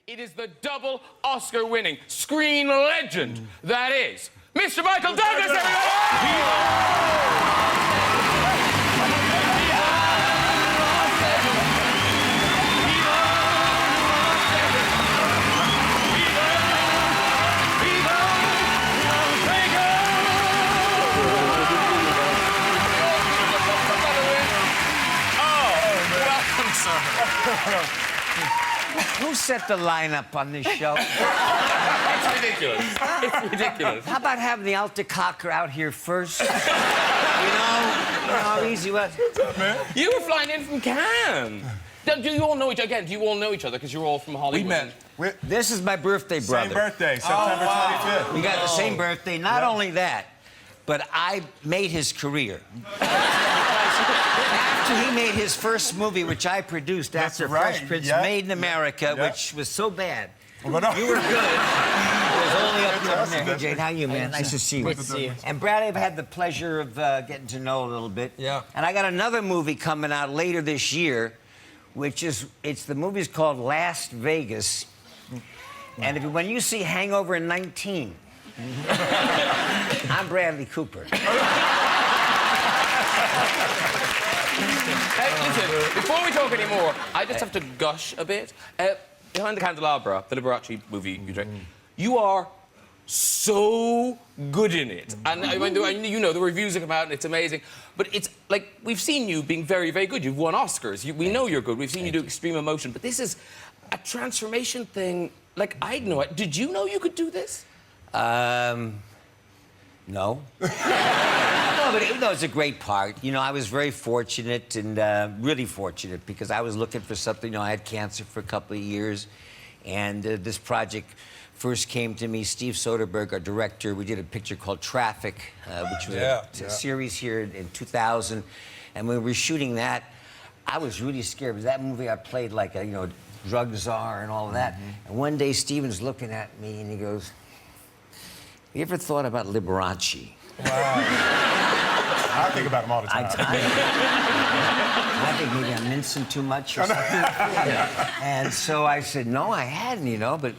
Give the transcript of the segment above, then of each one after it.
It is the double Oscar-winning screen legend that is Mr. Michael Douglas, everyone! Who set the lineup on this show? It's ridiculous. It's ridiculous. How about having the Altacocker out here first? You know how easy it was. You were flying in from Cannes. Do you all know each other? Again, do you all know each other because you're all from Hollywood? We met. This is my birthday brother. Same birthday, September 25th. We got the same birthday. Not only that, but I made his career. After he made his first movie, which I produced after Fresh Prince, Made in America, which was so bad. You were good. It was only up there. Hey, Jane, how are you, man? Nice to see you. Good to see you. And Brad, I've had the pleasure of getting to know a little bit. Yeah. And I got another movie coming out later this year, the movie's called Las Vegas. And when you see Hangover in 19, I'm Bradley Cooper. Listen, before we talk anymore, I just have to gush a bit. Behind the Candelabra, the Liberace movie you direct, you are so good in it. And you know, the reviews have come out and it's amazing. But it's like, we've seen you being very, very good. You've won Oscars. We know you're good. We've seen you do Extreme Emotion. But this is a transformation thing. Like, I know it. Did you know you could do this? No. No, but it's a great part. You know, I was very fortunate and really fortunate because I was looking for something. You know, I had cancer for a couple of years, and this project first came to me. Steve Soderbergh, our director, we did a picture called Traffic, which was a series here in 2000. And when we were shooting that, I was really scared because that movie I played like a, drug czar and all of that. And one day Steven's looking at me and he goes, "You ever thought about Liberace?" Wow. I think about him all the time. I think maybe I'm mincing too much or something. And so I said, no, I hadn't, but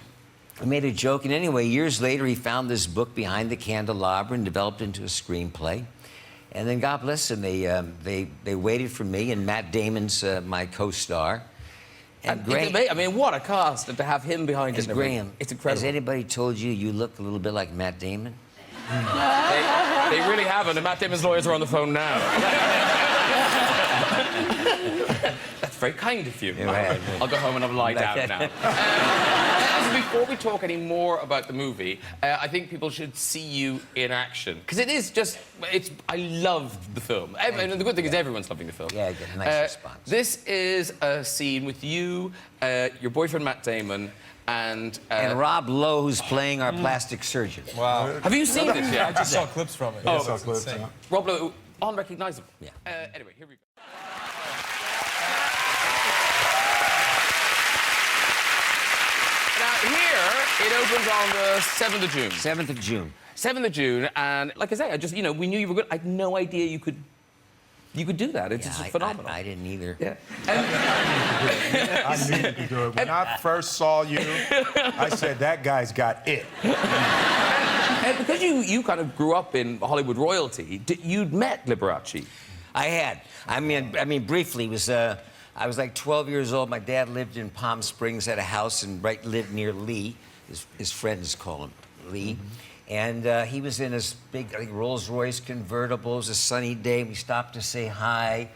I made a joke. And anyway, years later, he found this book, Behind the Candelabra, and developed it into a screenplay. And then, God bless them, they waited for me, and Matt Damon's my co-star. And Graham, I mean, what a cast to have him behind it. Graham, it's incredible. Has anybody told you you look a little bit like Matt Damon? They really haven't, and Matt Damon's lawyers are on the phone now. That's very kind of you. I'll go home and have a lie down now. Before we talk any more about the movie, I think people should see you in action. Because it is just... I love the film. And the good thing is everyone's loving the film. Yeah, I get a nice response. This is a scene with you, your boyfriend Matt Damon, and Rob Lowe, who's playing our plastic surgeon. Wow. Have you seen this yet? I just saw clips from it. I saw clips. Rob Lowe, unrecognizable. Yeah. Anyway, here we go. Now, here, it opens on the 7th of June. 7th of June. 7th of June, and like I say, we knew you were good. I had no idea you could do that. It's just phenomenal. I didn't either. Yeah. I knew you could do it. When I first saw you, I said, that guy's got it. And because you kind of grew up in Hollywood royalty, you'd met Liberace. I had. I mean, briefly, I was like 12 years old. My dad lived in Palm Springs, had a house, and lived near Lee. His friends call him Lee. And he was in his big, Rolls-Royce convertible. It was a sunny day. We stopped to say hi.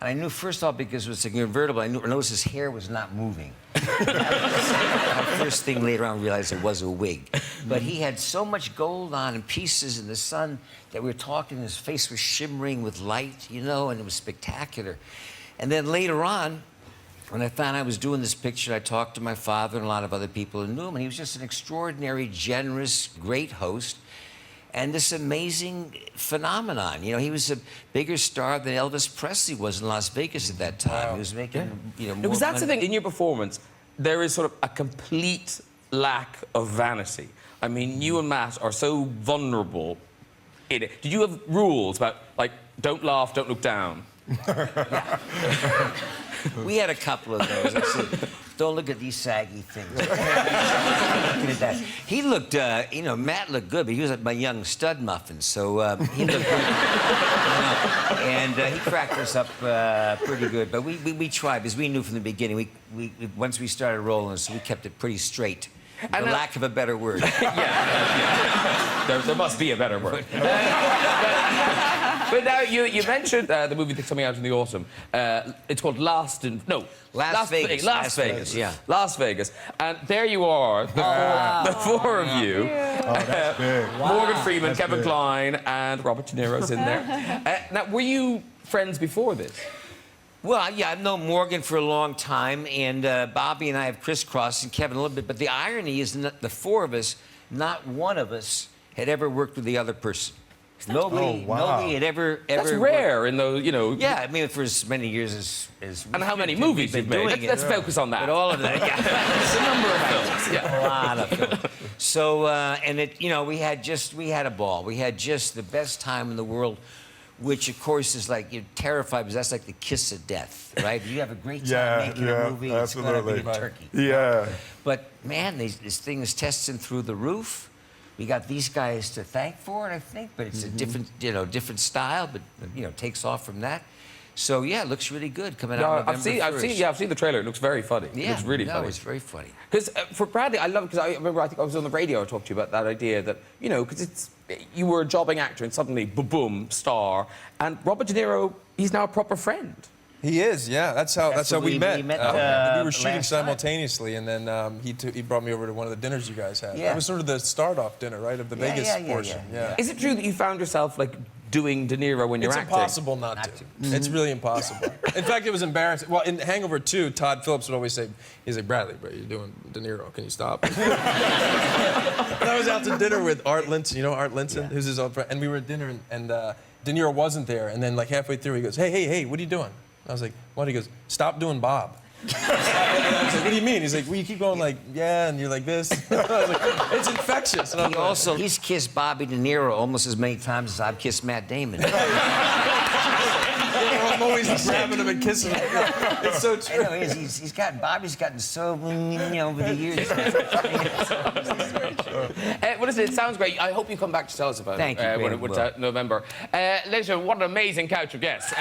And I knew, first off, because it was a convertible, I noticed his hair was not moving. First thing later on, I realized it was a wig. But he had so much gold on and pieces in the sun that we were talking, and his face was shimmering with light, and it was spectacular. And then later on, when I found I was doing this picture, I talked to my father and a lot of other people who knew him, and he was just an extraordinary, generous, great host, and this amazing phenomenon. He was a bigger star than Elvis Presley was in Las Vegas at that time. Wow. He was making, more Because that's money. the thing, in your performance, there is sort of a complete lack of vanity. I mean, you and Matt are so vulnerable in it. Did you have rules about, like, don't laugh, don't look down? We had a couple of those. Don't look at these saggy things. Looking at that. He looked, you know, Matt looked good, but he was like my young stud muffin, so he looked good. And he cracked us up pretty good. But we tried, because we knew from the beginning, once we started rolling, so we kept it pretty straight. For lack of a better word. Yeah. There must be a better word. But now, you mentioned the movie that's coming out in the autumn. It's called Las Vegas. Las Vegas, yeah. Las Vegas. And there you are, the four of you. Oh, that's big. Morgan Freeman, That's Kevin big. Kline, and Robert De Niro's in there. Now, were you friends before this? Well, yeah, I've known Morgan for a long time, and Bobby and I have crisscrossed, and Kevin a little bit. But the irony is that the four of us, not one of us had ever worked with the other person. Nobody had ever. That's rare in those, you know. Yeah, I mean, for as many years as And how many movies you've made? Let's focus on that. But all of that, yeah. It's a number of films. Yeah. A lot of films. So, and it, you know, we had a ball. We had just the best time in the world, which of course is like, you're terrified because that's like the kiss of death, right? You have a great time making a movie. Absolutely. It's gonna be a turkey. Yeah. But man, this thing is testing through the roof. We got these guys to thank for it, I think, but it's a different, different style, but takes off from that. So yeah, it looks really good coming out November 1st. I've seen the trailer. It looks very funny. Yeah, it looks really funny. It's very funny. Because for Bradley, I love it because I remember I think I was on the radio. I talked to you about that idea that because you were a jobbing actor and suddenly boom, star, and Robert De Niro, he's now a proper friend. He is, yeah. That's how we met. We were shooting simultaneously, and then he brought me over to one of the dinners you guys had. Yeah. That was sort of the start-off dinner, right, of the Vegas portion. Yeah. Is it true that you found yourself like doing De Niro when you're It's acting? impossible not to. It's really impossible. In fact, it was embarrassing. Well, in Hangover 2, Todd Phillips would always say, he's like, Bradley, bro, you're doing De Niro. Can you stop? And I was out to dinner with Art Linson. You know Art Linson? Who's his old friend? And we were at dinner, and De Niro wasn't there. And then, like, halfway through, he goes, hey, what are you doing? I was like, what? He goes, stop doing Bob. I was like, what do you mean? He's like, well, you keep going like, yeah, and you're like this. I was like, it's infectious. And He's kissed Bobby De Niro almost as many times as I've kissed Matt Damon. I'm always grabbing him and kissing him. It's so true. I know, Bobby's gotten so, over the years. Well, listen, it sounds great. I hope you come back to tell us about Thank you, it when it's out in November. Ladies and gentlemen, what an amazing couch of guests.